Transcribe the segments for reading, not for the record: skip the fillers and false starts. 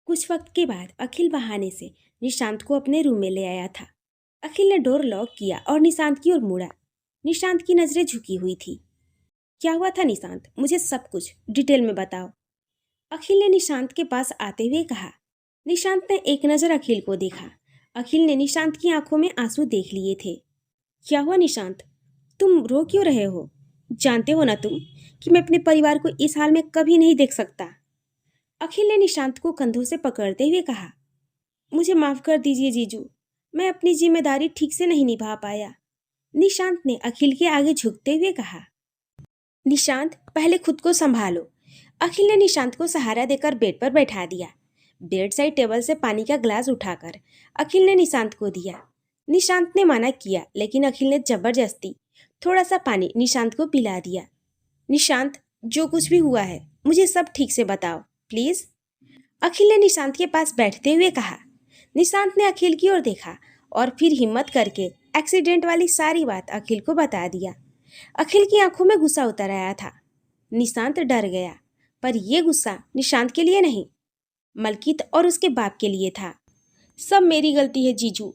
कुछ वक्त के बाद अखिल बहाने से निशांत को अपने रूम में ले आया था। अखिल ने डोर लॉक किया और निशांत की ओर मुड़ा। निशांत की नजरें झुकी हुई थी। क्या हुआ था निशांत, मुझे सब कुछ डिटेल में बताओ, अखिल ने निशांत के पास आते हुए कहा। निशांत ने एक नज़र अखिल को देखा। अखिल ने निशांत की आंखों में आंसू देख लिए थे। क्या हुआ निशांत, तुम रो क्यों रहे हो? जानते हो ना तुम कि मैं अपने परिवार को इस हाल में कभी नहीं देख सकता। अखिल ने निशांत को कंधों से पकड़ते हुए कहा। मुझे माफ कर दीजिए जीजू, मैं अपनी जिम्मेदारी ठीक से नहीं निभा पाया, निशांत ने अखिल के आगे झुकते हुए कहा। निशांत, पहले खुद को संभालो। अखिल ने निशांत को सहारा देकर बेड पर बैठा दिया। बेड साइड टेबल से पानी का ग्लास उठाकर अखिल ने निशांत को दिया। निशांत ने मना किया, लेकिन अखिल ने जबरदस्ती थोड़ा सा पानी निशांत को पिला दिया। निशांत, जो कुछ भी हुआ है मुझे सब ठीक से बताओ प्लीज, अखिल ने निशांत के पास बैठते हुए कहा। निशांत ने अखिल की ओर देखा और फिर हिम्मत करके एक्सीडेंट वाली सारी बात अखिल को बता दिया। अखिल की आंखों में गुस्सा उतर आया था। निशांत डर गया, पर यह गुस्सा निशांत के लिए नहीं, मलकित और उसके बाप के लिए था। सब मेरी गलती है जीजू,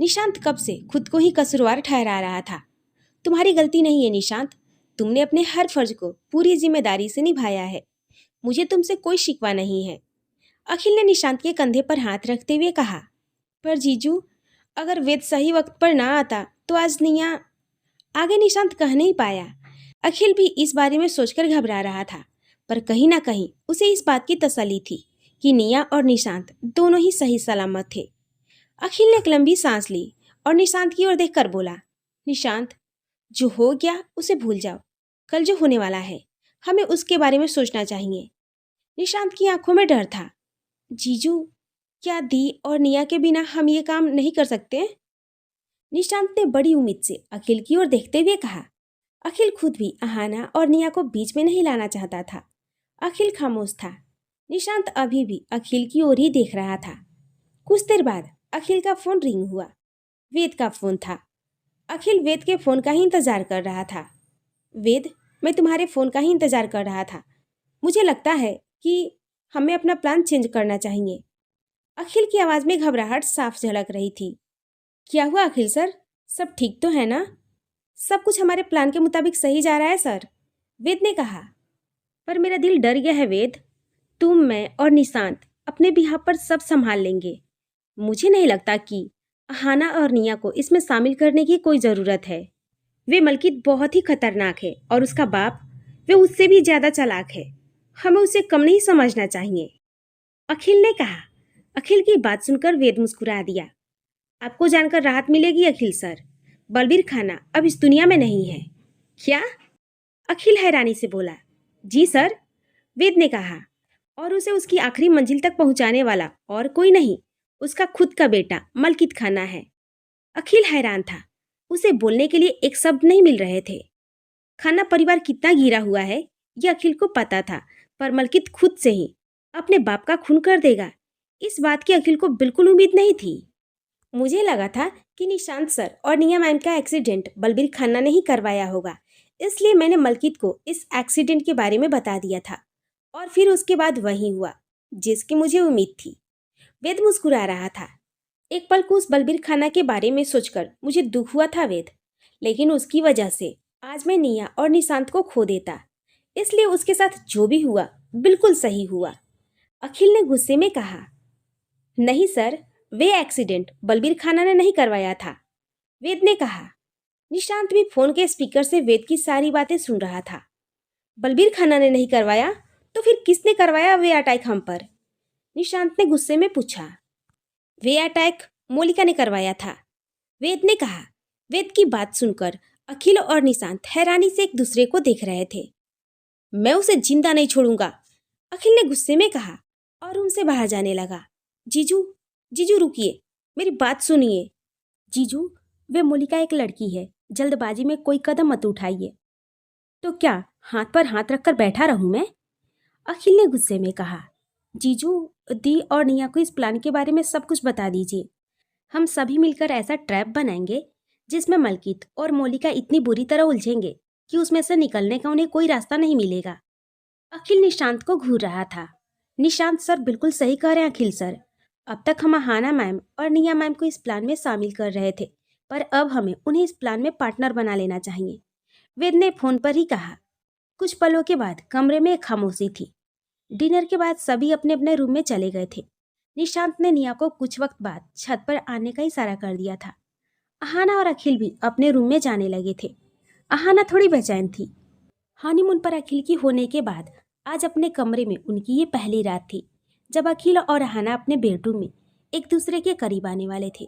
निशांत कब से खुद को ही कसूरवार ठहरा रहा था। तुम्हारी गलती नहीं है निशांत, तुमने अपने हर फर्ज को पूरी जिम्मेदारी से निभाया है, मुझे तुमसे कोई शिकवा नहीं है, अखिल ने निशांत के कंधे पर हाथ रखते हुए कहा। पर जीजू, अगर वेद सही वक्त पर ना आता तो आज निया, आगे निशांत कह नहीं पाया। अखिल भी इस बारे में सोचकर घबरा रहा था, पर कहीं ना कहीं उसे इस बात की तसल्ली थी कि निया और निशांत दोनों ही सही सलामत थे। अखिल ने एक लंबी सांस ली और निशांत की ओर देखकर बोला। निशांत, जो हो गया उसे भूल जाओ, कल जो होने वाला है हमें उसके बारे में सोचना चाहिए। निशांत की आंखों में डर था। जीजू, क्या दी और निया के बिना हम ये काम नहीं कर सकते? निशांत ने बड़ी उम्मीद से अखिल की ओर देखते हुए कहा। अखिल खुद भी अहाना और निया को बीच में नहीं लाना चाहता था। अखिल खामोश था। निशांत अभी भी अखिल की ओर ही देख रहा था। कुछ देर बाद अखिल का फोन रिंग हुआ। वेद का फोन था। अखिल वेद के फोन का ही इंतजार कर रहा था। वेद, मैं तुम्हारे फोन का ही इंतजार कर रहा था, मुझे लगता है कि हमें अपना प्लान चेंज करना चाहिए। अखिल की आवाज में घबराहट साफ झलक रही थी। क्या हुआ अखिल सर, सब ठीक तो है ना? सब कुछ हमारे प्लान के मुताबिक सही जा रहा है सर, वेद ने कहा। पर मेरा दिल डर गया है वेद, तुम, मैं और निशांत अपने बिहाफ पर सब संभाल लेंगे। मुझे नहीं लगता कि अहाना और निया को इसमें शामिल करने की कोई ज़रूरत है। वे मलकित बहुत ही खतरनाक है और उसका बाप, वे उससे भी ज़्यादा चालाक है, हमें उसे कम नहीं समझना चाहिए, अखिल ने कहा। अखिल की बात सुनकर वेद मुस्कुरा दिया। आपको जानकर राहत मिलेगी अखिल सर, बलबीर खाना अब इस दुनिया में नहीं है। क्या? अखिल हैरानी से बोला। जी सर, वेद ने कहा, और उसे उसकी आखिरी मंजिल तक पहुंचाने वाला और कोई नहीं, उसका खुद का बेटा मलकित खाना है। अखिल हैरान था, उसे बोलने के लिए एक शब्द नहीं मिल रहे थे। खाना परिवार कितना घिरा हुआ है यह अखिल को पता था, पर मलकित खुद से ही अपने बाप का खून कर देगा, इस बात की अखिल को बिल्कुल उम्मीद नहीं थी। मुझे लगा था कि निशांत सर और निया मैम का एक्सीडेंट बलबीर खाना ने ही करवाया होगा, इसलिए मैंने मलकित को इस एक्सीडेंट के बारे में बता दिया था, और फिर उसके बाद वही हुआ जिसकी मुझे उम्मीद थी। वेद मुस्कुरा रहा था। एक पल को उस बलबीर खाना के बारे में सोचकर मुझे दुख हुआ था वेद, लेकिन उसकी वजह से आज मैं निया और निशांत को खो देता, इसलिए उसके साथ जो भी हुआ बिल्कुल सही हुआ, अखिल ने गुस्से में कहा। नहीं सर, वे एक्सीडेंट बलबीर खाना ने नहीं करवाया था, वेद ने कहा। निशांत भी फोन के स्पीकर से वेद की सारी बातें सुन रहा था। बलबीर खाना ने नहीं करवाया तो फिर किसने करवाया वे अटैक हम पर? निशांत ने गुस्से में पूछा। वे अटैक मोलिका ने करवाया था, वेद ने कहा। वेद की बात सुनकर अखिल और निशांत हैरानी से एक दूसरे को देख रहे थे। मैं उसे जिंदा नहीं छोड़ूंगा, अखिल ने गुस्से में कहा और रूम से बाहर जाने लगा। जीजू, जीजू रुकिए, मेरी बात सुनिए। जीजू, वे मोलिका एक लड़की है, जल्दबाजी में कोई कदम मत उठाइए। तो क्या हाथ पर हाथ रखकर बैठा रहूं मैं? अखिल ने गुस्से में कहा। जीजू, दी और निया को इस प्लान के बारे में सब कुछ बता दीजिए, हम सभी मिलकर ऐसा ट्रैप बनाएंगे जिसमें मलकित और मोलिका इतनी बुरी तरह उलझेंगे कि उसमें से निकलने का उन्हें कोई रास्ता नहीं मिलेगा। अखिल निशांत को घूर रहा था। निशांत सर बिल्कुल सही कह रहे हैं अखिल सर। अब तक हम अहाना मैम और निया मैम को इस प्लान में शामिल कर रहे थे, पर अब हमें उन्हें इस प्लान में पार्टनर बना लेना चाहिए, वेद ने फोन पर ही कहा। कुछ पलों के बाद कमरे में एक खामोशी थी। डिनर के बाद सभी अपने अपने रूम में चले गए थे। निशांत ने निया को कुछ वक्त बाद छत पर आने का इशारा कर दिया था। अहाना और अखिल भी अपने रूम में जाने लगे थे। अहाना थोड़ी बेचैन थी। हनीमून पर अखिल की होने के बाद आज अपने कमरे में उनकी ये पहली रात थी जब अखिल और अहाना अपने बेडरूम में एक दूसरे के करीब आने वाले थे।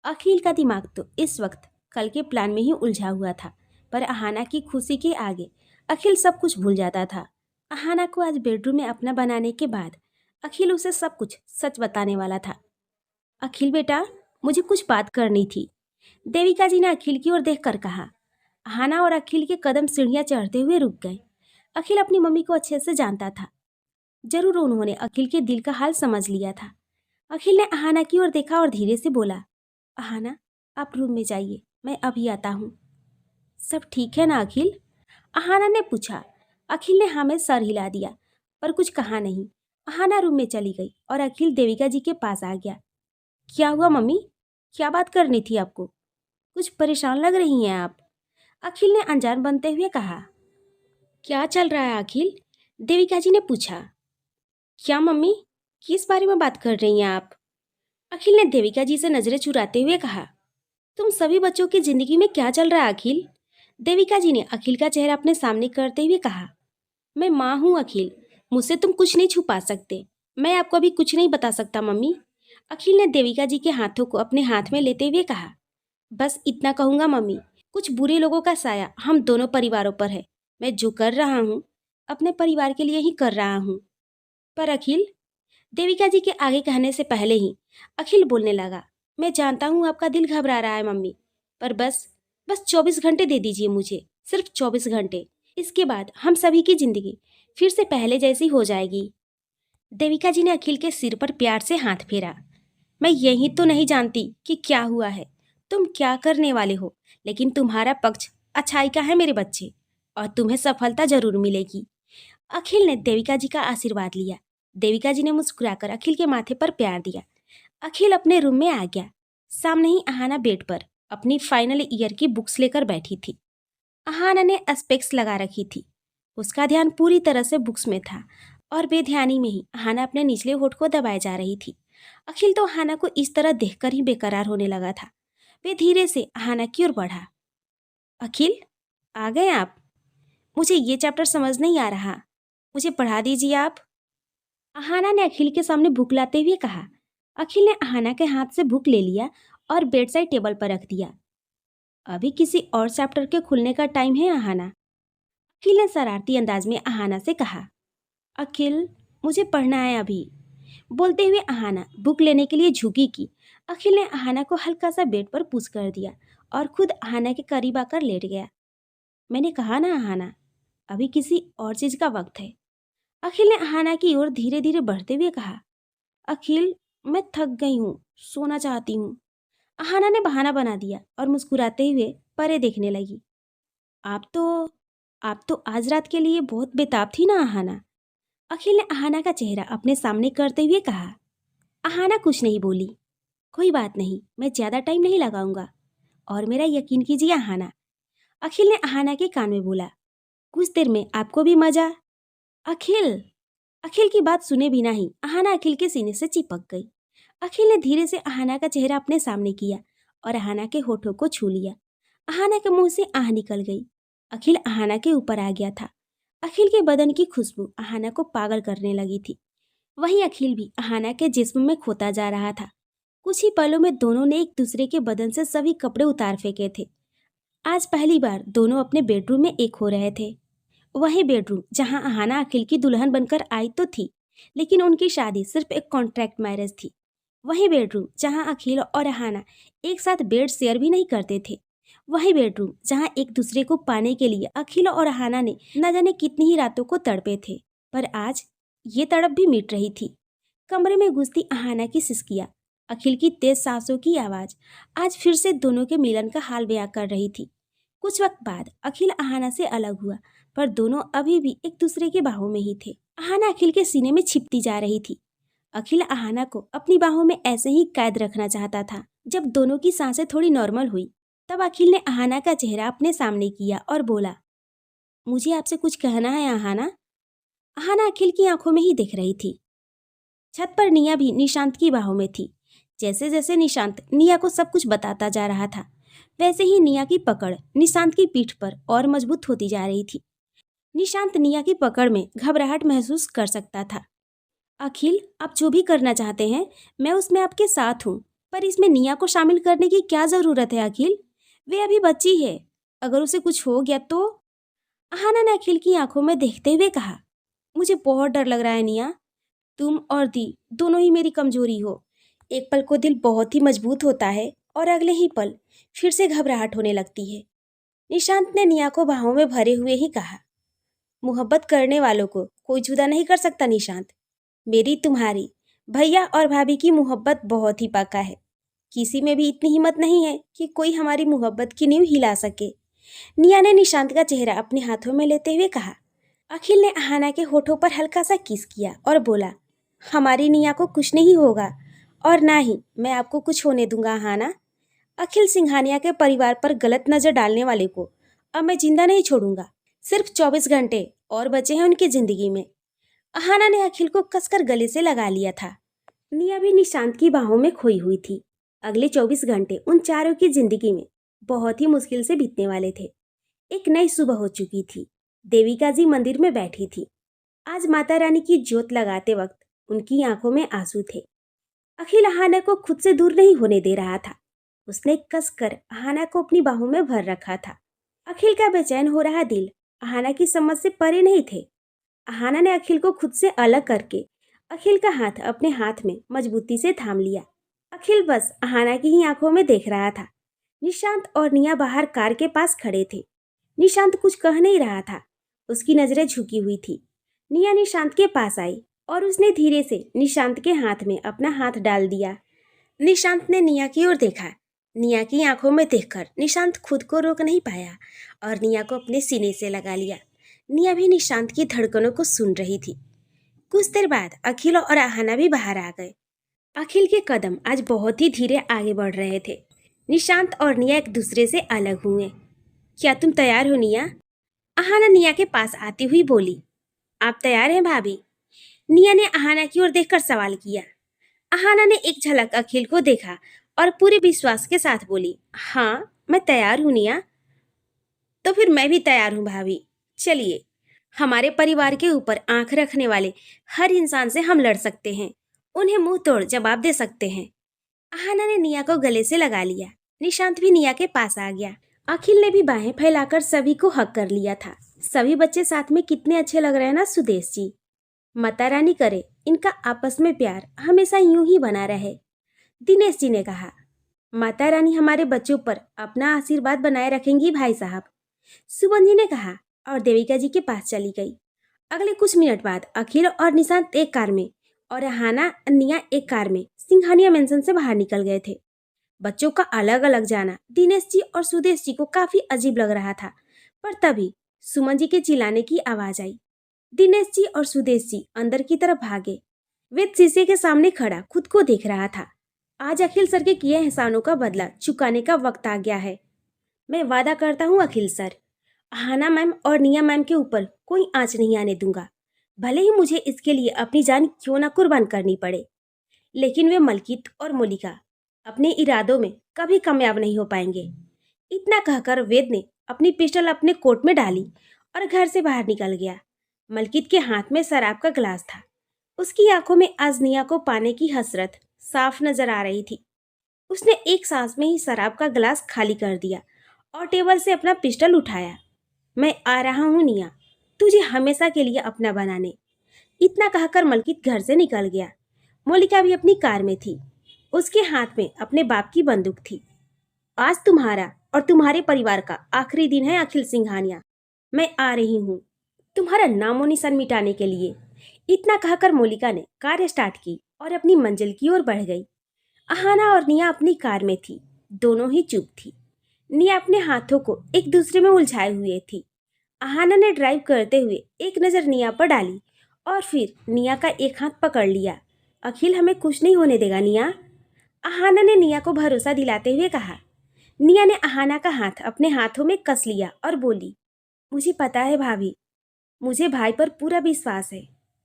अखिल का दिमाग तो इस वक्त कल के प्लान में ही उलझा हुआ था, पर अहाना की खुशी के आगे अखिल सब कुछ भूल जाता था। अहाना को आज बेडरूम में अपना बनाने के बाद अखिल उसे सब कुछ सच बताने वाला था। अखिल बेटा, मुझे कुछ बात करनी थी, देविका जी ने अखिल की ओर देखकर कहा। अहाना और अखिल के कदम सीढ़ियां चढ़ते हुए रुक गए। अखिल अपनी मम्मी को अच्छे से जानता था। जरूर उन्होंने अखिल के दिल का हाल समझ लिया था। अखिल ने अहाना की ओर देखा और धीरे से बोला, अहाना, आप रूम में जाइए, मैं अभी आता हूँ। सब ठीक है ना अखिल? अहाना ने पूछा। अखिल ने हाँ में सर हिला दिया, पर कुछ कहा नहीं। अहाना रूम में चली गई और अखिल देविका जी के पास आ गया। क्या हुआ मम्मी? क्या बात करनी थी आपको? कुछ परेशान लग रही हैं आप, अखिल ने अनजान बनते हुए कहा। क्या चल रहा है अखिल? देविका जी ने पूछा। क्या मम्मी, किस बारे में बात कर रही हैं आप? अखिल ने देविका जी से नजरें चुराते हुए कहा। तुम सभी बच्चों की जिंदगी में क्या चल रहा है अखिल? देविका जी ने अखिल का चेहरा अपने सामने करते हुए कहा। मैं माँ हूँ अखिल, मुझसे तुम कुछ नहीं छुपा सकते। मैं आपको अभी कुछ नहीं बता सकता मम्मी, अखिल ने देविका जी के हाथों को अपने हाथ में लेते हुए कहा। बस इतना कहूँगा मम्मी, कुछ बुरे लोगों का साया हम दोनों परिवारों पर है। मैं जो कर रहा हूँ अपने परिवार के लिए ही कर रहा हूँ। पर अखिल, देविका जी के आगे कहने से पहले ही अखिल बोलने लगा। मैं जानता हूँ आपका दिल घबरा रहा है मम्मी, पर बस बस 24 घंटे दे दीजिए मुझे, सिर्फ 24 घंटे। इसके बाद हम सभी की जिंदगी फिर से पहले जैसी हो जाएगी। देविका जी ने अखिल के सिर पर प्यार से हाथ फेरा। मैं यही तो नहीं जानती कि क्या हुआ है, तुम क्या करने वाले हो, लेकिन तुम्हारा पक्ष अच्छाई का है मेरे बच्चे, और तुम्हें सफलता जरूर मिलेगी। अखिल ने देविका जी का आशीर्वाद लिया। देविका जी ने मुस्कुराकर अखिल के माथे पर प्यार दिया। अखिल अपने रूम में आ गया। सामने ही अहाना बेड पर अपनी फाइनल ईयर की बुक्स लेकर बैठी थी। अहाना ने स्पेक्स लगा रखी थी। उसका ध्यान पूरी तरह से बुक्स में था और बेध्यानी में ही अहाना अपने निचले होठ को दबाए जा रही थी। अखिल तो अहाना को इस तरह देखकर ही बेकरार होने लगा था। वे धीरे से अहाना की ओर बढ़ा। अखिल, आ गए आप? मुझे ये चैप्टर समझ नहीं आ रहा, मुझे पढ़ा दीजिए आप, अहाना ने अखिल के सामने बुक लाते हुए कहा। अखिल ने अहाना के हाथ से बुक ले लिया और बेड साइड टेबल पर रख दिया। अभी किसी और चैप्टर के खुलने का टाइम है अहाना, अखिल ने शरारती अंदाज में अहाना से कहा। अखिल, मुझे पढ़ना है अभी, बोलते हुए अहाना बुक लेने के लिए झुकी की अखिल ने अहाना को हल्का सा बेड पर पुश कर दिया और खुद अहाना के करीब आकर लेट गया। मैंने कहा ना अहाना, अभी किसी और चीज का वक्त है, अखिल ने अहाना की ओर धीरे धीरे बढ़ते हुए कहा। अखिल, मैं थक गई हूँ, सोना चाहती हूँ, अहाना ने बहाना बना दिया और मुस्कुराते हुए परे देखने लगी। आप तो आज रात के लिए बहुत बेताब थी ना अहाना, अखिल ने अहाना का चेहरा अपने सामने करते हुए कहा। अहाना कुछ नहीं बोली। कोई बात नहीं, मैं ज़्यादा टाइम नहीं लगाऊंगा, और मेरा यकीन कीजिए अहाना, अखिल ने अहाना के कान में बोला। कुछ देर में आपको भी मजा। अखिल, अखिल की बात सुने बिना ही अहाना अखिल के सीने से चिपक गई। अखिल ने धीरे से अहाना का चेहरा अपने सामने किया और अहाना के होठों को छू लिया। अहाना के मुंह से आह निकल गई। अखिल अहाना के ऊपर आ गया था। अखिल के बदन की खुशबू अहाना को पागल करने लगी थी। वहीं अखिल भी अहाना के जिस्म में खोता जा रहा था। कुछ ही पलों में दोनों ने एक दूसरे के बदन से सभी कपड़े उतार फेंके थे। आज पहली बार दोनों अपने बेडरूम में एक हो रहे थे। वही बेडरूम जहां अहाना अखिल की दुल्हन बनकर आई तो थी, लेकिन उनकी शादी सिर्फ एक कॉन्ट्रैक्ट मैरिज थी। वही बेडरूम जहां अखिल और अहाना एक साथ बेड शेयर भी नहीं करते थे। वही बेडरूम जहां एक दूसरे को पाने के लिए अखिल और अहाना ने न जाने कितनी ही रातों को तड़पे थे, पर आज ये तड़प भी मिट रही थी। कमरे में घुसती अहाना की सिसकियां, अखिल की तेज सांसों की आवाज आज फिर से दोनों के मिलन का हाल बयां कर रही थी। कुछ वक्त बाद अखिल अहाना से अलग हुआ, पर दोनों अभी भी एक दूसरे के बाहों में ही थे। अहाना अखिल के सीने में छिपती जा रही थी। अखिल अहाना को अपनी बाहों में ऐसे ही कैद रखना चाहता था। जब दोनों की सांसें थोड़ी नॉर्मल हुई तब अखिल ने अहाना का चेहरा अपने सामने किया और बोला, मुझे आपसे कुछ कहना है अहाना। अहाना अखिल की आंखों में ही दिख रही थी। छत पर निया भी निशांत की बाहों में थी। जैसे जैसे निशांत निया को सब कुछ बताता जा रहा था वैसे ही निया की पकड़ निशांत की पीठ पर और मजबूत होती जा रही थी। निशांत निया की पकड़ में घबराहट महसूस कर सकता था। अखिल, आप जो भी करना चाहते हैं मैं उसमें आपके साथ हूँ, पर इसमें निया को शामिल करने की क्या जरूरत है अखिल? वे अभी बच्ची है, अगर उसे कुछ हो गया तो? अहाना ने अखिल की आंखों में देखते हुए कहा, मुझे बहुत डर लग रहा है निया। तुम और दी दोनों ही मेरी कमजोरी हो। एक पल को दिल बहुत ही मजबूत होता है और अगले ही पल फिर से घबराहट होने लगती है। निशांत ने निया को बाहों में भरे हुए ही कहा, मोहब्बत करने वालों को कोई जुदा नहीं कर सकता निशांत। मेरी तुम्हारी भैया और भाभी की मोहब्बत बहुत ही पक्का है। किसी में भी इतनी हिम्मत नहीं है कि कोई हमारी मोहब्बत की नींव हिला सके। निया ने निशांत का चेहरा अपने हाथों में लेते हुए कहा। अखिल ने अहाना के होठों पर हल्का सा किस किया और बोला, हमारी निया को कुछ नहीं होगा और ना ही मैं आपको कुछ होने दूंगा अहाना। अखिल सिंघानिया के परिवार पर गलत नजर डालने वाले को अब मैं जिंदा नहीं छोड़ूंगा। सिर्फ 24 घंटे और बचे हैं उनकी जिंदगी में। अहाना ने अखिल को कसकर गले से लगा लिया था। निया भी निशांत की बाहों में खोई हुई थी। अगले 24 घंटे उन चारों की जिंदगी में बहुत ही मुश्किल से बीतने वाले थे। एक नई सुबह हो चुकी थी। देविका जी मंदिर में बैठी थी। आज माता रानी की ज्योत लगाते वक्त उनकी आंखों में आंसू थे। अखिल अहाना को खुद से दूर नहीं होने दे रहा था। उसने कसकर अहाना को अपनी बाहों में भर रखा था। अखिल का बेचैन हो रहा दिल अहाना की समझ से परे नहीं थे। अहाना ने अखिल को खुद से अलग करके अखिल का हाथ अपने हाथ में मजबूती से थाम लिया। अखिल बस अहाना की ही आंखों में देख रहा था। निशांत और निया बाहर कार के पास खड़े थे। निशांत कुछ कह नहीं रहा था। उसकी नजरें झुकी हुई थी। निया निशांत के पास आई और उसने धीरे से निशांत के हाथ में अपना हाथ डाल दिया। निशांत ने निया की ओर देखा। निया की आंखों में देखकर निशांत खुद को रोक नहीं पाया और निया को अपने सीने से लगा लिया। निया भी निशांत की धड़कनों को सुन रही थी। कुछ देर बाद अखिल और अहाना भी बाहर आ गए। अखिल के कदम आज बहुत ही धीरे आगे बढ़ रहे थे। निशांत और निया एक दूसरे से अलग हुए। क्या तुम तैयार हो निया? अहाना निया के पास आती हुई बोली। आप तैयार हैं भाभी? निया ने अहाना की ओर देखकर सवाल किया। अहाना ने एक झलक अखिल को देखा और पूरे विश्वास के साथ बोली, हाँ मैं तैयार हूँ निया। तो फिर मैं भी तैयार हूँ भाभी। चलिए, हमारे परिवार के ऊपर आंख रखने वाले हर इंसान से हम लड़ सकते हैं, उन्हें मुंह तोड़ जवाब दे सकते हैं। अहाना ने निया को गले से लगा लिया। निशांत भी निया के पास आ गया। अखिल ने भी बाहें फैलाकर सभी को हक कर लिया था। सभी बच्चे साथ में कितने अच्छे लग रहे हैं ना सुदेश जी। माता रानी करे इनका आपस में प्यार हमेशा यूं ही बना रहे। दिनेश जी ने कहा। माता रानी हमारे बच्चों पर अपना आशीर्वाद बनाए रखेंगी भाई साहब, सुमन जी ने कहा और देविका जी के पास चली गई। अगले कुछ मिनट बाद अखिल और निशांत एक कार में और अहाना निया एक कार में सिंघानिया मेंशन से बाहर निकल गए थे। बच्चों का अलग अलग जाना दिनेश जी और सुदेश जी को काफी अजीब लग रहा था, पर तभी सुमन जी के चिल्लाने की आवाज आई। दिनेश जी और सुदेश जी अंदर की तरफ भागे। वेद शीशे के सामने खड़ा खुद को देख रहा था। आज अखिल सर के किए एहसानों का बदला चुकाने का वक्त आ गया है। मैं वादा करता हूँ अखिल सर, अहाना मैम और निया मैम के ऊपर कोई आंच नहीं आने दूंगा, भले ही मुझे इसके लिए अपनी जान क्यों ना कुर्बान करनी पड़े। लेकिन वे मलकित और मोलिका अपने इरादों में कभी कामयाब नहीं हो पाएंगे। इतना कहकर वेद ने अपनी पिस्टल अपने कोट में डाली और घर से बाहर निकल गया। मलकित के हाथ में शराब का गिलास था। उसकी आंखों में आज निया को पाने की हसरत साफ नजर आ रही थी। उसने एक सांस में ही शराब का गिलास खाली कर दिया और टेबल से अपना पिस्टल उठाया। मैं आ रहा हूँ निया, तुझे हमेशा के लिए अपना बनाने। इतना कहकर मलकित घर से निकल गया। मोलिका भी अपनी कार में थी। उसके हाथ में अपने बाप की बंदूक थी। आज तुम्हारा और तुम्हारे परिवार का आखिरी दिन है अखिल सिंघानिया। मैं आ रही हूँ तुम्हारा नामो निशान मिटाने के लिए। इतना कहकर मोलिका ने कार स्टार्ट की और अपनी मंजिल की ओर बढ़ गई। अहाना और निया अपनी कार में थी। दोनों ही चुप थी। निया अपने हाथों को एक दूसरे में उलझाए हुए थी। अहाना ने ड्राइव करते हुए एक नज़र निया पर डाली और फिर निया का एक हाथ पकड़ लिया। अखिल, हमें कुछ नहीं होने देगा निया, अहाना ने निया को भरोसा दिलाते हुए कहा। निया ने अहाना का हाथ अपने हाथों में कस लिया और बोली, मुझे पता है भाभी, मुझे भाई पर पूरा विश्वास है।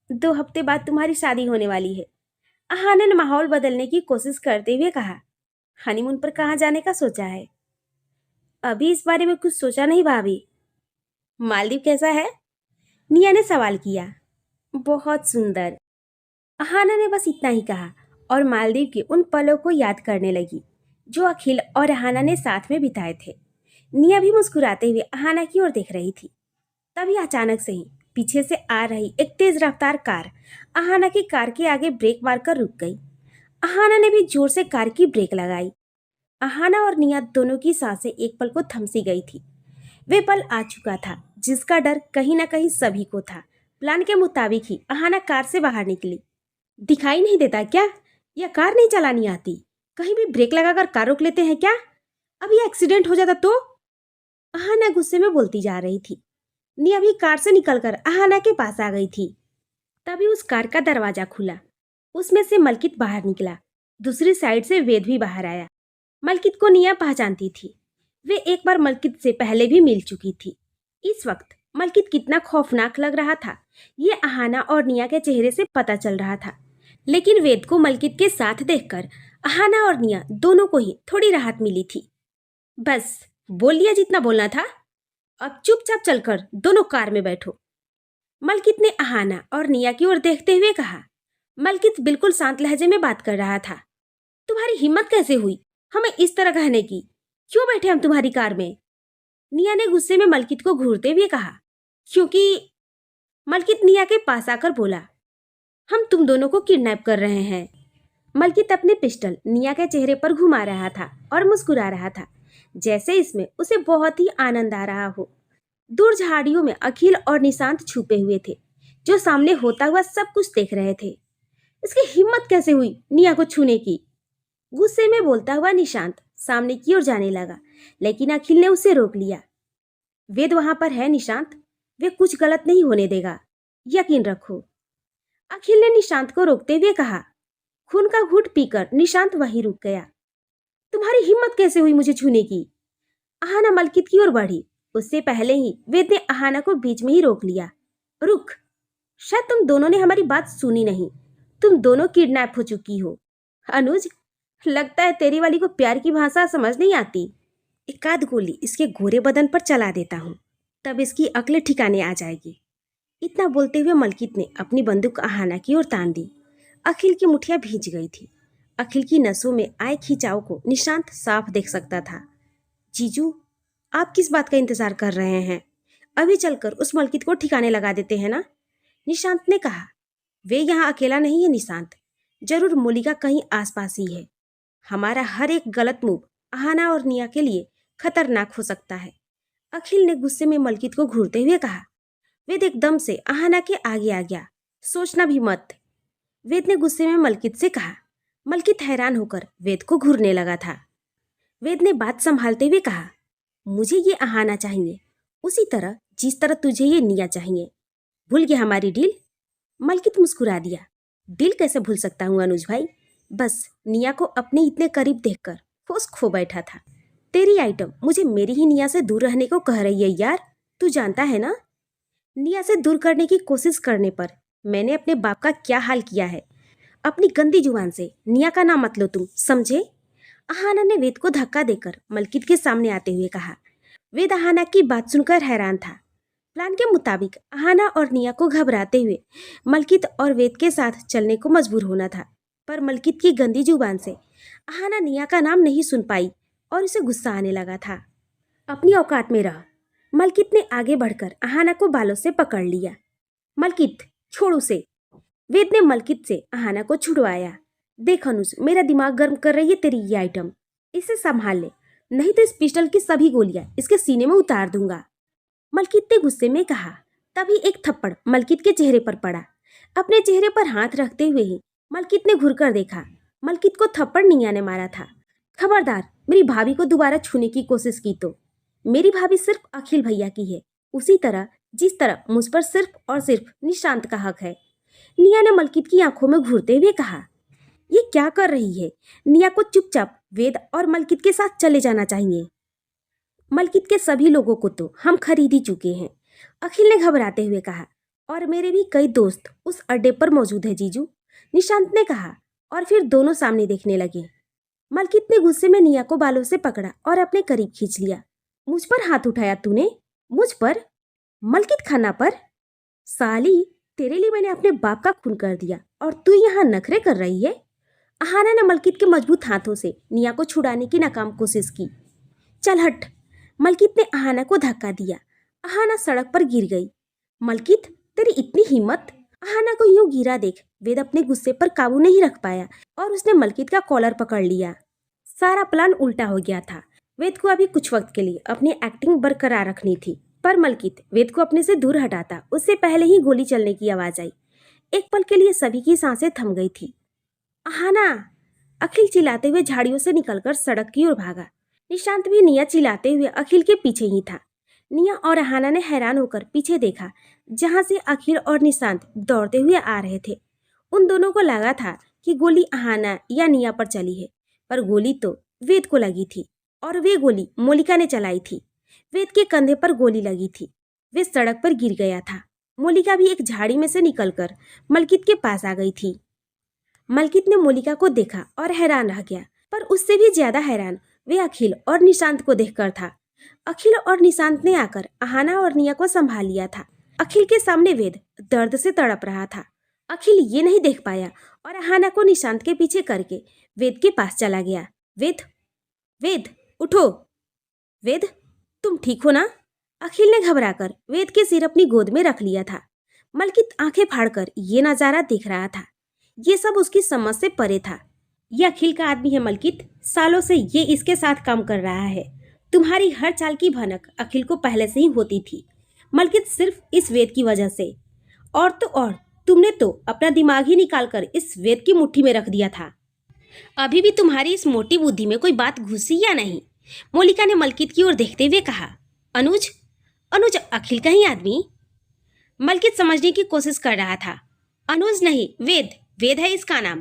2 हफ्ते बाद तुम्हारी शादी होने वाली है। अहाना ने माहौल बदलने की कोशिश करते हुए कहा। हनीमून पर कहाँ जाने का सोचा है? अभी इस बारे में कुछ सोचा नहीं भाभी। मालदीव कैसा है? निया ने सवाल किया। बहुत सुंदर, अहाना ने बस इतना ही कहा और मालदीव के उन पलों को याद करने लगी जो अखिल और अहाना ने साथ में बिताए थे। निया भी मुस्कुराते हुए अहाना की ओर देख रही थी। तभी अचानक से ही पीछे से आ रही एक तेज रफ्तार कार अहाना की कार के आगे ब्रेक मारकर रुक गई। अहाना ने भी जोर से कार की ब्रेक लगाई। अहाना और निया दोनों की सांसें एक पल को थमसी गई थी। वे पल आ चुका था जिसका डर कहीं ना कहीं सभी को था। प्लान के मुताबिक ही अहाना कार से बाहर निकली। दिखाई नहीं देता क्या? या कार नहीं चलानी आती? कहीं भी ब्रेक लगाकर कार रोक लेते हैं क्या? अब ये एक्सीडेंट हो जाता तो? अहाना गुस्से में बोलती जा रही थी। निया भी कार से निकलकर अहाना के पास आ गई थी। तभी उस कार का दरवाजा खुला। उसमें से मलकित बाहर निकला। दूसरी साइड से वेद भी बाहर आया। मलकित को निया पहचानती थी। वे एक बार मलकित से पहले भी मिल चुकी थी। इस वक्त मलकित कितना खौफनाक लग रहा था ये अहाना और निया के चेहरे से पता चल रहा था। लेकिन वेद को मलकित के साथ देखकर अहाना और निया दोनों को ही थोड़ी राहत मिली थी। बस बोल लिया जितना बोलना था, अब चुपचाप चलकर दोनों कार में बैठो, मलकित ने अहाना और निया की ओर देखते हुए कहा। मलकित बिल्कुल शांत लहजे में बात कर रहा था। तुम्हारी हिम्मत कैसे हुई हमें इस तरह कहने की? क्यों बैठे हम तुम्हारी कार में? निया ने गुस्से में मलकित को घूरते हुए कहा। क्योंकि मलकित निया के पास आकर बोला, हम तुम दोनों को किडनैप कर रहे हैं। मलकित अपने पिस्टल निया के चेहरे पर घुमा रहा था और मुस्कुरा रहा था जैसे इसमें उसे बहुत ही आनंद आ रहा हो। दूर झाड़ियों में अखिल और निशांत छुपे हुए थे जो सामने होता हुआ सब कुछ देख रहे थे। इसकी हिम्मत कैसे हुई निया को छूने की? गुस्से में बोलता हुआ निशांत सामने की ओर जाने लगा, लेकिन अखिल ने उसे रोक लिया। वेद वहां पर है निशांत, वे कुछ गलत नहीं होने देगा, यकीन रखो, अखिल ने निशांत को रोकते हुए कहा। खून का घूंट पीकर निशांत वहीं रुक गया। तुम्हारी हिम्मत कैसे हुई मुझे छूने की? अहाना मलकित की ओर बढ़ी। उससे पहले ही वेद ने अहाना को बीच में ही रोक लिया। रुक, शायद तुम दोनों ने हमारी बात सुनी नहीं। तुम दोनों किडनैप हो चुकी हो। अनुज, लगता है तेरी वाली को प्यार की भाषा समझ नहीं आती। एक आध गोली इसके गोरे बदन पर चला देता हूँ, तब इसकी अक्ल ठिकाने आ जाएगी। इतना बोलते हुए मलकित ने अपनी बंदूक अहाना की ओर तान दी। अखिल की मुठियां भींच गई थी। अखिल की नसों में आए खिंचाव को निशांत साफ देख सकता था। जीजू, आप किस बात का इंतजार कर रहे हैं? अभी चलकर उस मलकित को ठिकाने लगा देते हैं ना, निशांत ने कहा। वे यहाँ अकेला नहीं है निशांत, जरूर मूलिका कहीं आसपास ही है। हमारा हर एक गलत मूव अहाना और निया के लिए खतरनाक हो सकता है। अखिल ने गुस्से में मलकित को घूरते हुए कहा। वेद एकदम से अहाना के आगे आ गया। सोचना भी मत, वेद ने गुस्से में मलकित से कहा। मलकित हैरान होकर वेद को घूरने लगा था। वेद ने बात संभालते हुए कहा, मुझे ये अहाना चाहिए उसी तरह जिस तरह तुझे ये निया चाहिए। भूल गया हमारी डील? मलकित मुस्कुरा दिया। डील कैसे भूल सकता हूँ अनुज भाई, बस निया को अपने इतने करीब देखकर होश खो बैठा था। तेरी आइटम मुझे मेरी ही निया से दूर रहने को कह रही है यार, तू जानता है ना? निया से दूर करने की कोशिश करने पर मैंने अपने बाप का क्या हाल किया है। अपनी गंदी जुबान से निया का नाम मत लो तुम, समझे? अहाना ने वेद को धक्का देकर मलकित के सामने आते हुए कहा। वेद अहाना की बात सुनकर हैरान था। प्लान के मुताबिक अहाना और निया को घबराते हुए मलकित और वेद के साथ चलने को मजबूर होना था, पर मलकित की गंदी जुबान से अहाना निया का नाम नहीं सुन पाई और उसे गुस्सा आने लगा था। अपनी औकात में रह, मलकित ने आगे बढ़कर अहाना को बालों से पकड़ लिया। मलकित, छोड़ उसे। वेद ने मलकित से अहाना को छुड़वाया। देख अनुज, मेरा दिमाग गर्म कर रही है तेरी ये आइटम, इसे संभाल ले, नहीं तो इस पिस्टल की सभी गोलियां इसके सीने में उतार दूंगा, मलकित ने गुस्से में कहा। तभी एक थप्पड़ मलकित के चेहरे पर पड़ा। अपने चेहरे पर हाथ रखते हुए ही मलकित ने घुरकर देखा। मलकित को थप्पड़ निया ने मारा था। खबरदार मेरी भाभी को दोबारा छूने की कोशिश की तो। मेरी भाभी सिर्फ अखिल भैया की है, उसी तरह जिस तरह मुझ पर सिर्फ और सिर्फ निशांत का हक है। निया ने मलकित की आंखों में घूरते हुए कहा। ये क्या कर रही है? निया को चुपचाप वेद और मलकित के साथ चले जाना चाहिए। मलकित के सभी लोगों को तो हम खरीद ही चुके हैं, अखिल ने घबराते हुए कहा। और मेरे भी कई दोस्त उस अड्डे पर मौजूद है जीजू, निशांत ने कहा। और फिर दोनों सामने देखने लगे। मलकित ने गुस्से में निया को बालों से पकड़ा और अपने करीब खींच लिया। मुझ पर हाथ उठाया तूने? मुझ पर? मलकित खाना पर? साली, तेरे लिए मैंने अपने बाप का खून कर दिया और तू यहाँ नखरे कर रही है? अहाना ने मलकित के मजबूत हाथों से निया को छुड़ाने की नाकाम कोशिश की। चल हट, मलकित ने अहाना को धक्का दिया। अहाना सड़क पर गिर गई। मलकित, तेरी इतनी हिम्मत! अहाना को यूं गिरा देख वेद अपने गुस्से पर काबू नहीं रख पाया और उसने मलकित का कॉलर पकड़ लिया। सारा प्लान उल्टा हो गया था। वेद को अभी कुछ वक्त के लिए अपनी एक्टिंग बरकरार रखनी थी, पर मलकित वेद को अपने से दूर हटाता उससे पहले ही गोली चलने की आवाज आई। एक पल के लिए सभी की सांसें थम गई थी। अहाना! अखिल चिल्लाते हुए झाड़ियों से निकलकर सड़क की ओर भागा। निशांत भी निया चिल्लाते हुए अखिल के पीछे ही था। निया और अहाना ने हैरान होकर पीछे देखा, जहां से अखिल और निशांत दौड़ते हुए आ रहे थे। उन दोनों को लगा था कि गोली अहाना या निया पर चली है, पर गोली तो वेद को लगी थी और वे गोली मोलिका ने चलाई थी। वेद के कंधे पर गोली लगी थी। वे सड़क पर गिर गया था। मोलिका भी एक झाड़ी में से निकलकर मलकित के पास आ गई थी। मलकित ने मोलिका को देखा और हैरान रह गया, पर उससे भी ज्यादा हैरान वे अखिल और निशांत को देखकर था। अखिल और निशांत ने आकर अहाना और निया को संभाल लिया था। अखिल के सामने वेद दर्द से तड़प रहा था। अखिल ये नहीं देख पाया और अहाना को निशांत के पीछे करके वेद के पास चला गया। वेद, वेद, उठो। वेद, तुम ठीक हो ना? अखिल ने घबराकर वेद के सिर अपनी गोद में रख लिया था। मलकित आंखें फाड़कर ये नजारा देख रहा था। ये सब उसकी समझ से परे था। ये अखिल का आदमी है मलकित, सालों से ये इसके साथ काम कर रहा है। तुम्हारी हर चाल की भनक अखिल को पहले से ही होती थी मलकित, सिर्फ इस वेद की वजह से। और तो और तुमने तो अपना दिमाग ही निकालकर इस वेद की मुट्ठी में रख दिया था। अभी भी तुम्हारी इस मोटी बुद्धि में कोई बात घुसी या नहीं? मोलिका ने मलकित की ओर देखते हुए कहा। अनुज, अनुज अखिल का ही आदमी? मलकित समझने की कोशिश कर रहा था। अनुज नहीं, वेद, वेद है इसका नाम।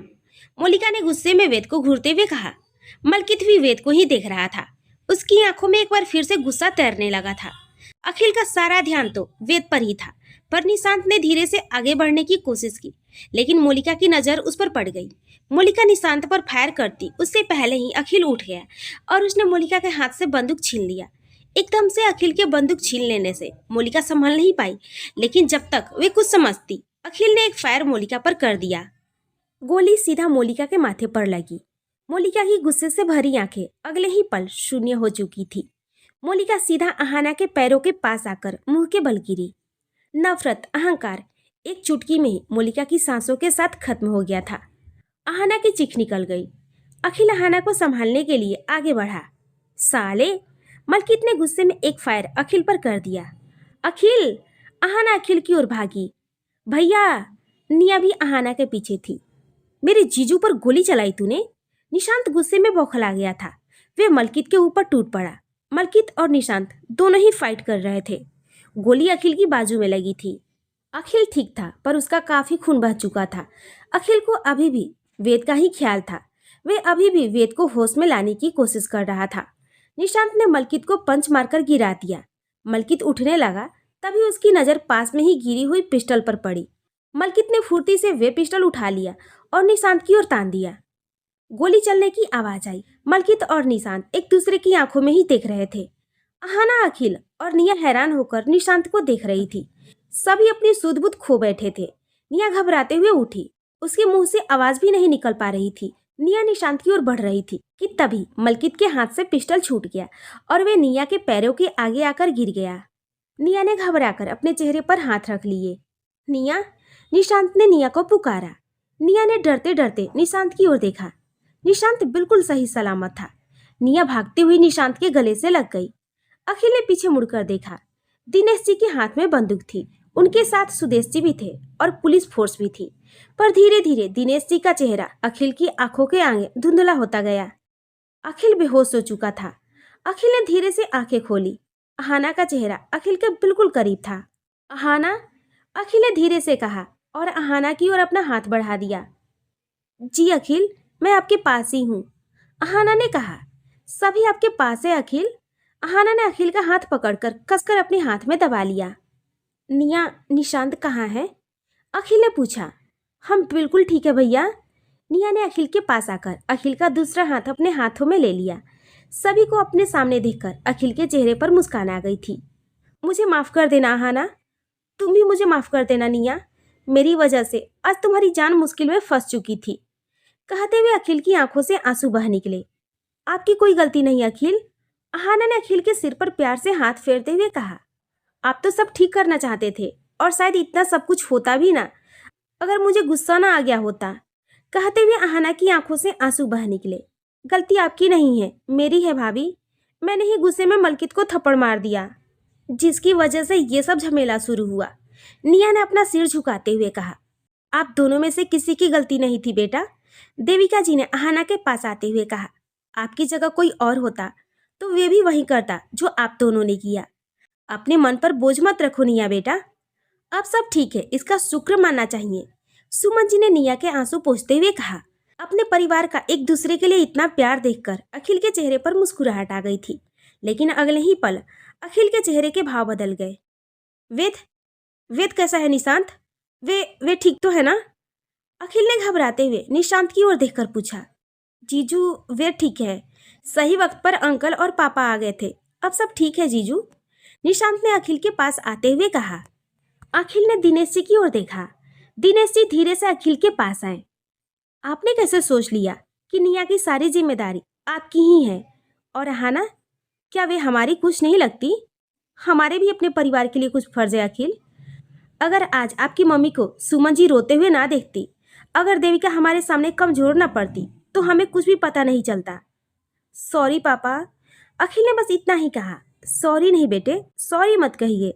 मोलिका ने गुस्से में वेद को घूरते हुए कहा। मलकित भी वेद को ही देख रहा था। उसकी आंखों में एक बार फिर से गुस्सा तैरने लगा था। अखिल का सारा ध्यान तो वेद पर ही था, पर निशांत ने धीरे से आगे बढ़ने की कोशिश की, लेकिन मोलिका की नजर उस पर पड़ गई। मोलिका निशांत पर फायर करती उससे पहले ही अखिल उठ गया और उसने मोलिका के हाथ से बंदूक छीन लिया। एकदम से अखिल के बंदूक छीन लेने से मोलिका संभल नहीं पाई, लेकिन जब तक वे कुछ समझती, अखिल ने एक फायर मोलिका पर कर दिया। गोली सीधा मोलिका के माथे पर लगी। मोलिका की गुस्से से भरी आंखें अगले ही पल शून्य हो चुकी थी। मोलिका सीधा अहाना के पैरों के पास आकर मुंह के बल गिरी। नफरत, अहंकार एक चुटकी में ही मोलिका की सांसों के साथ खत्म हो गया था। अहाना की चीख निकल गई। अखिल अहाना को संभालने के लिए आगे बढ़ा। साले, मलकित ने गुस्से में एक फायर अखिल पर कर दिया। अखिल! अहाना अखिल की ओर भागी। भैया! निया भी अहाना के पीछे थी। मेरे जीजू पर गोली चलाई तूने? निशांत गुस्से में बौखला गया था। वे मलकित के ऊपर टूट पड़ा। मलकित और निशांत दोनों ही फाइट कर रहे थे। गोली अखिल की बाजू में लगी थी। अखिल ठीक था, पर उसका काफी खून बह चुका था। अखिल को अभी भी वेद का ही ख्याल था। वे अभी भी वेद को होश में लाने की कोशिश कर रहा था। निशांत ने मलकित को पंच मारकर गिरा दिया। मलकित उठने लगा, तभी उसकी नजर पास में ही गिरी हुई पिस्टल पर पड़ी। मलकित ने फुर्ती से वे पिस्टल उठा लिया और निशांत की ओर तान दिया। गोली चलने की आवाज आई। मलकित और निशांत एक दूसरे की आंखों में ही देख रहे थे। अहाना, अखिल और निया हैरान होकर निशांत को देख रही थी। सभी अपनी सुध-बुध खो बैठे थे। निया घबराते हुए उठी। उसके मुंह से आवाज भी नहीं निकल पा रही थी। निया निशांत की ओर बढ़ रही थी कि तभी मलकित के हाथ से पिस्टल छूट गया और वे निया के पैरों के आगे आकर गिर गया। निया ने घबराकर अपने चेहरे पर हाथ रख लिए। निया! निशांत ने निया को पुकारा। निया ने डरते डरते निशांत की ओर देखा। निशांत बिल्कुल सही सलामत था। निया भागती हुई निशांत के गले से लग गई। अखिल ने पीछे मुड़कर देखा। दिनेश जी के हाथ में बंदूक थी। उनके साथ सुदेश जी भी थे और पुलिस फोर्स भी थी। पर धीरे धीरे दिनेश जी का चेहरा अखिल की आंखों के आगे धुंधला होता गया। अखिल बेहोश हो चुका था। अखिल ने धीरे से आंखें खोली। अहाना का चेहरा अखिल के बिल्कुल करीब था। अहाना! अखिल ने धीरे से कहा। और अहाना की ओर अपना हाथ बढ़ा दिया। जी अखिल, मैं आपके पास ही हूँ, अहाना ने कहा। सभी आपके पास है अखिल। अहाना ने अखिल का हाथ पकड़कर कसकर अपने हाथ में दबा लिया। निया, निशांत कहाँ है? अखिल ने पूछा। हम बिल्कुल ठीक है भैया। निया ने अखिल के पास आकर अखिल का दूसरा हाथ अपने हाथों में ले लिया। सभी को अपने सामने देखकर अखिल के चेहरे पर मुस्कान आ गई थी। मुझे माफ कर देना अहाना, तुम भी मुझे माफ कर देना निया। मेरी वजह से आज तुम्हारी जान मुश्किल में फंस चुकी थी। कहते हुए अखिल की आंखों से आंसू बह निकले। आपकी कोई गलती नहीं अखिल, अहाना ने अखिल के सिर पर प्यार से हाथ फेरते हुए कहा। आप तो सब ठीक करना चाहते थे और शायद इतना सब कुछ होता भी ना अगर मुझे गुस्सा ना आ गया होता। कहते हुए अहाना की आंखों से आंसू बह निकले। गलती आपकी नहीं है, मेरी है भाभी। मैंने ही गुस्से में मलकित को थप्पड़ मार दिया, जिसकी वजह से ये सब झमेला शुरू हुआ। निया ने अपना सिर झुकाते हुए कहा। आप दोनों में से किसी की गलती नहीं थी बेटा, देविका जी ने अहाना के पास आते हुए कहा। आपकी जगह कोई और होता तो वे भी वही करता जो आप दोनों ने किया। अपने मन पर बोझ मत रखो निया बेटा, अब सब ठीक है, इसका शुक्र मानना चाहिए। सुमन जी ने निया के आंसू पोंछते हुए कहा। अपने परिवार का एक दूसरे के लिए इतना प्यार देखकर अखिल के चेहरे पर मुस्कुराहट आ गई थी, लेकिन अगले ही पल अखिल के चेहरे के भाव बदल गए। वेद, वेद कैसा है निशांत? वे ठीक तो है ना? अखिल ने घबराते हुए निशांत की ओर देखकर पूछा। जीजू, वे ठीक है। सही वक्त पर अंकल और पापा आ गए थे, अब सब ठीक है जीजू, निशांत ने अखिल के पास आते हुए कहा। अखिल ने दिनेश जी की ओर देखा। दिनेश जी धीरे से अखिल के पास आए। आपने कैसे सोच लिया कि निया की सारी जिम्मेदारी आपकी ही है? और अहाना, क्या वे हमारी कुछ नहीं लगती? हमारे भी अपने परिवार के लिए कुछ फर्ज है अखिल। अगर आज आपकी मम्मी को सुमन जी रोते हुए ना देखती, अगर देविका हमारे सामने कमजोर ना पड़ती, तो हमें कुछ भी पता नहीं चलता। सॉरी पापा, अखिल ने बस इतना ही कहा। सॉरी नहीं बेटे, सॉरी मत कहिए।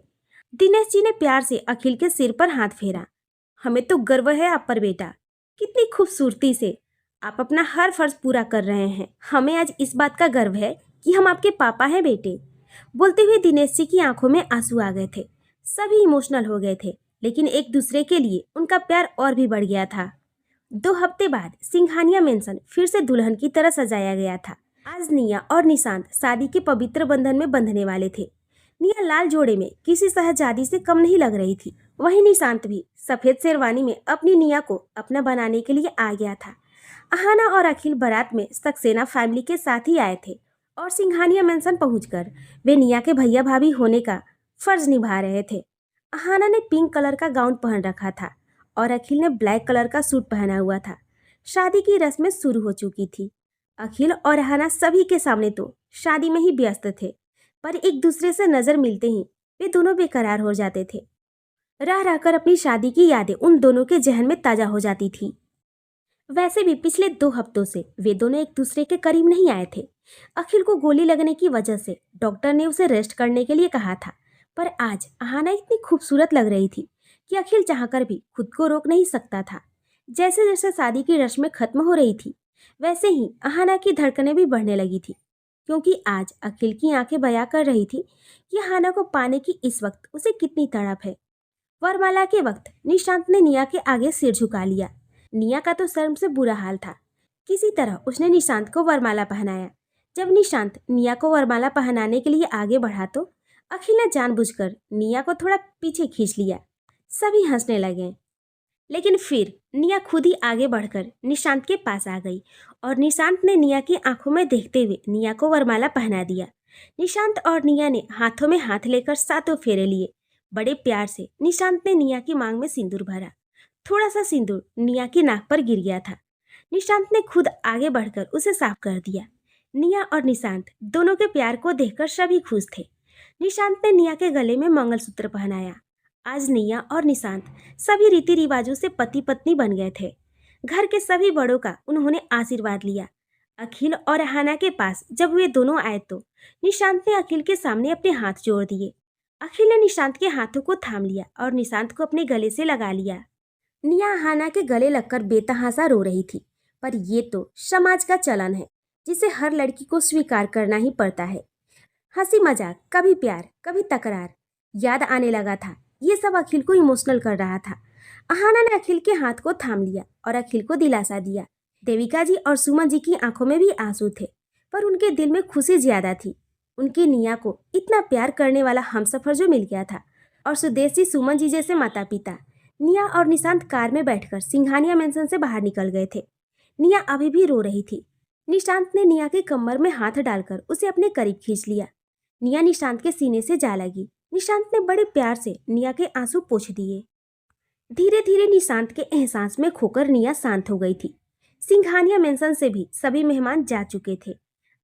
दिनेश जी ने प्यार से अखिल के सिर पर हाथ फेरा। हमें तो गर्व है आप पर बेटा, कितनी खूबसूरती से आप अपना हर फर्ज पूरा कर रहे हैं। हमें आज इस बात का गर्व है कि हम आपके पापा हैं बेटे। बोलते हुए दिनेश जी की आंखों में आंसू आ गए थे। सभी इमोशनल हो गए थे, लेकिन एक दूसरे के लिए उनका प्यार और भी बढ़ गया था। 2 हफ्ते बाद सिंघानिया मेंशन फिर से दुल्हन की तरह सजाया गया था। आज निया और निशांत शादी के पवित्र बंधन में बंधने वाले थे। निया लाल जोड़े में किसी शहजादी से कम नहीं लग रही थी। वहीं निशांत भी सफेद शेरवानी में अपनी निया को अपना बनाने के लिए आ गया था। अहाना और अखिल बारात में सक्सेना फैमिली के साथ ही आए थे और सिंघानिया मेंशन पहुंचकर वे निया के भैया भाभी होने का फर्ज निभा रहे थे। अहाना ने पिंक कलर का गाउन पहन रखा था और अखिल ने ब्लैक कलर का सूट पहना हुआ था। शादी की रस्में शुरू हो चुकी थी। अखिल और अहाना सभी के सामने तो शादी में ही व्यस्त थे, पर एक दूसरे से नजर मिलते ही वे दोनों बेकरार हो जाते थे। रह रहकर अपनी शादी की यादें उन दोनों के जहन में ताजा हो जाती थी। वैसे भी पिछले 2 हफ्तों से वे दोनों एक दूसरे के करीब नहीं आए थे। अखिल को गोली लगने की वजह से डॉक्टर ने उसे रेस्ट करने के लिए कहा था, पर आज अहाना इतनी खूबसूरत लग रही थी कि अखिल चाहकर भी खुद को रोक नहीं सकता था। जैसे जैसे शादी की रस्में खत्म हो रही थी, वैसे ही अहाना की धड़कनें भी बढ़ने लगी थी, क्योंकि आज अखिल की आंखें बयां कर रही थी कि अहाना को पाने की इस वक्त उसे कितनी तड़प है। वरमाला के वक्त निशांत ने निया के आगे सिर झुका लिया। निया का तो शर्म से बुरा हाल था। किसी तरह उसने निशांत को वरमाला पहनाया। जब निशांत निया को वरमाला पहनाने के लिए आगे बढ़ा तो अखिल ने जानबूझकर निया को थोड़ा पीछे खींच लिया। सभी हंसने लगे, लेकिन फिर निया खुद ही आगे बढ़कर निशांत के पास आ गई और निशांत ने निया की आंखों में देखते हुए निया को वरमाला पहना दिया। निशांत और निया ने हाथों में हाथ लेकर 7 फेरे लिए। बड़े प्यार से निशांत ने निया की मांग में सिंदूर भरा। थोड़ा सा सिंदूर निया की नाक पर गिर गया था। निशांत ने खुद आगे बढ़कर उसे साफ कर दिया। निया और निशांत दोनों के प्यार को देखकर सभी खुश थे। निशांत ने निया के गले में मंगलसूत्र पहनाया। आज निया और निशांत सभी रीति रिवाजों से पति पत्नी बन गए थे। घर के सभी बड़ों का उन्होंने आशीर्वाद लिया। अखिल और अहाना के पास जब वे दोनों आए तो निशांत ने अखिल के सामने अपने हाथ जोड़ दिए। अखिल ने निशांत के हाथों को थाम लिया और निशांत को अपने गले से लगा लिया। निया अहाना के गले लगकर बेतहासा रो रही थी, पर ये तो समाज का चलन है जिसे हर लड़की को स्वीकार करना ही पड़ता है। हंसी मजाक, कभी प्यार, कभी तकरार याद आने लगा था। ये सब अखिल को इमोशनल कर रहा था। अहाना ने अखिल के हाथ को थाम लिया और अखिल को दिलासा दिया। देविका जी और सुमन जी की आंखों में भी आंसू थे, पर उनके दिल में खुशी ज्यादा थी। उनकी निया को इतना प्यार करने वाला हमसफर जो मिल गया था, और सुदेशी सुमन जी जैसे माता पिता। निया और निशांत कार में बैठकर सिंघानिया मेंशन से बाहर निकल गए थे। निया अभी भी रो रही थी। निशांत ने निया के कमर में हाथ डालकर उसे अपने करीब खींच लिया। निया निशांत के सीने से जा लगी। निशांत ने बड़े प्यार से निया के आंसू पोंछ दिए। धीरे धीरे निशांत के एहसास में खोकर निया शांत हो गई थी। सिंघानिया मेंशन से भी सभी मेहमान जा चुके थे।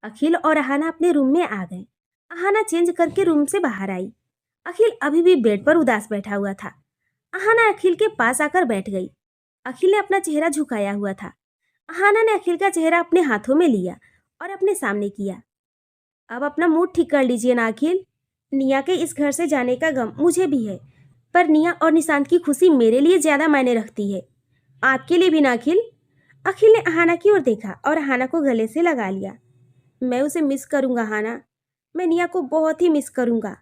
अखिल और अहाना अपने रूम में आ गए। अहाना चेंज करके रूम से बाहर आई। अखिल अभी भी बेड पर उदास बैठा हुआ था। अहाना अखिल के पास आकर बैठ गई। अखिल ने अपना चेहरा झुकाया हुआ था। अहाना ने अखिल का चेहरा अपने हाथों में लिया और अपने सामने किया। अब अपना मूड ठीक कर लीजिए ना अखिल। निया के इस घर से जाने का गम मुझे भी है, पर निया और निशांत की खुशी मेरे लिए ज्यादा मायने रखती है। आपके लिए भी ना अखिल। अखिल ने अहाना की ओर देखा और अहाना को गले से लगा लिया। मैं उसे मिस करूंगा अहाना, मैं निया को बहुत ही मिस करूंगा।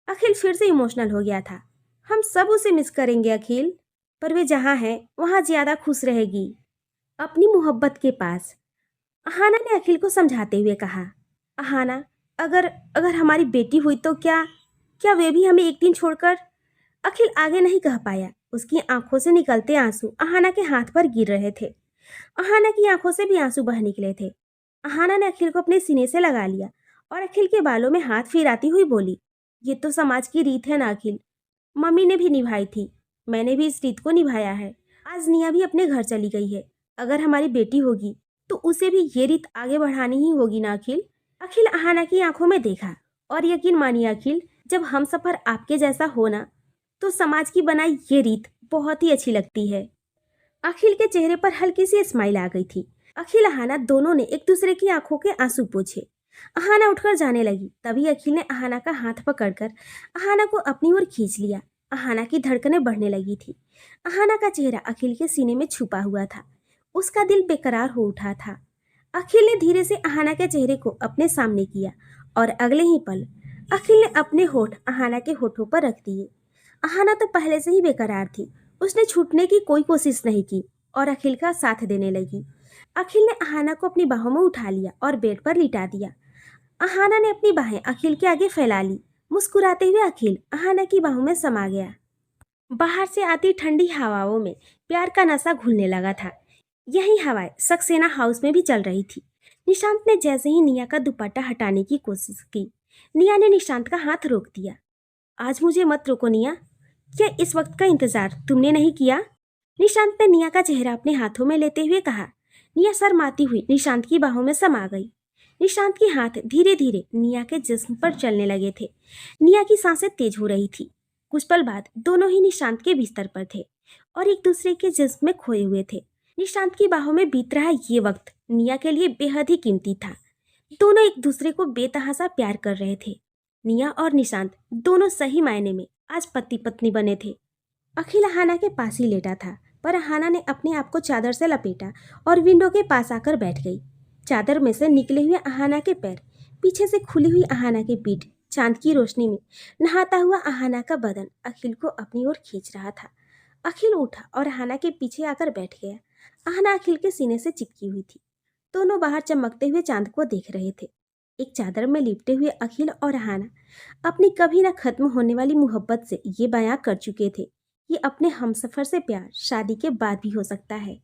अखिल फिर से इमोशनल हो गया था। हम सब उसे मिस करेंगे अखिल, पर वे जहाँ है वहाँ ज्यादा खुश रहेगी, अपनी मोहब्बत के पास। अहाना ने अखिल को समझाते हुए कहा। अहाना, अगर अगर हमारी बेटी हुई तो क्या क्या वे भी हमें एक दिन छोड़कर। अखिल आगे नहीं कह पाया। उसकी आंखों से निकलते आंसू अहाना के हाथ पर गिर रहे थे। अहाना की आंखों से भी आंसू बह निकले थे। अहाना ने अखिल को अपने सीने से लगा लिया और अखिल के बालों में हाथ फिराती हुई बोली, ये तो समाज की रीत है ना अखिल। मम्मी ने भी निभाई थी, मैंने भी इस रीत को निभाया है। आज निया भी अपने घर चली गई है। अगर हमारी बेटी होगी तो उसे भी ये रीत आगे बढ़ानी ही होगी ना अखिल। अखिल अहाना की आंखों में देखा। और यकीन मानिए अखिल, जब हम सफर आपके जैसा हो ना, तो समाज की बनाई ये रीत बहुत ही अच्छी लगती है। अखिल के चेहरे पर हल्की सी स्माइल आ गई थी। अखिल अहाना दोनों ने एक दूसरे की आंखों के आंसू पोंछे। अहाना उठकर जाने लगी, तभी अखिल ने अहाना का हाथ पकड़कर अहाना को अपनी ओर खींच लिया। अहाना की धड़कनें बढ़ने लगी थी। अहाना का चेहरा अखिल के सीने में छुपा हुआ था। उसका दिल बेकरार हो उठा था। अखिल ने धीरे से अहाना के चेहरे को अपने सामने किया और अगले ही पल अखिल ने अपने होठ अहाना के होठों पर रख दिए। अहाना तो पहले से ही बेकरार थी। उसने छूटने की कोई कोशिश नहीं की और अखिल का साथ देने लगी। अखिल ने अहाना को अपनी बाहों में उठा लिया और बेड पर लिटा दिया। अहाना ने अपनी बाहें अखिल के आगे फैला ली। मुस्कुराते हुए अखिल अहाना की बाहों में समा गया। बाहर से आती ठंडी हवाओं में प्यार का नशा घुलने लगा था। यही हवाएं सक्सेना हाउस में भी चल रही थी। निशांत ने जैसे ही निया का दुपट्टा हटाने की कोशिश की, निया ने निशांत का हाथ रोक दिया। आज मुझे मत रोको निया, क्या इस वक्त का इंतजार तुमने नहीं किया? निशांत ने निया का चेहरा अपने हाथों में लेते हुए कहा। निया शर्माती हुई निशांत की बाहों में समा गई। निशांत के हाथ धीरे धीरे निया के जिस्म पर चलने लगे थे। निया की सांसें तेज हो रही थी। कुछ पल बाद दोनों ही निशांत के बिस्तर पर थे और एक दूसरे के जिस्म में खोए हुए थे। निशांत की बाहों में बीत रहा ये वक्त निया के लिए बेहद ही कीमती था। दोनों एक दूसरे को बेतहासा प्यार कर रहे थे। निया और निशांत दोनों सही मायने में आज पति पत्नी बने थे। अखिल अहाना के पास ही लेटा था, पर अहाना ने अपने आप को चादर से लपेटा और विंडो के पास आकर बैठ गई। चादर में से निकले हुए अहाना के पैर, पीछे से खुली हुई अहाना की पीठ, चांद की रोशनी में नहाता हुआ अहाना का बदन अखिल को अपनी ओर खींच रहा था। अखिल उठा और अहाना के पीछे आकर बैठ गया। अहाना अखिल के सीने से चिपकी हुई थी। दोनों बाहर चमकते हुए चांद को देख रहे थे। एक चादर में लिपटे हुए अखिल और अहाना अपनी कभी न खत्म होने वाली मोहब्बत से ये बयां कर चुके थे, ये अपने हमसफर से प्यार शादी के बाद भी हो सकता है।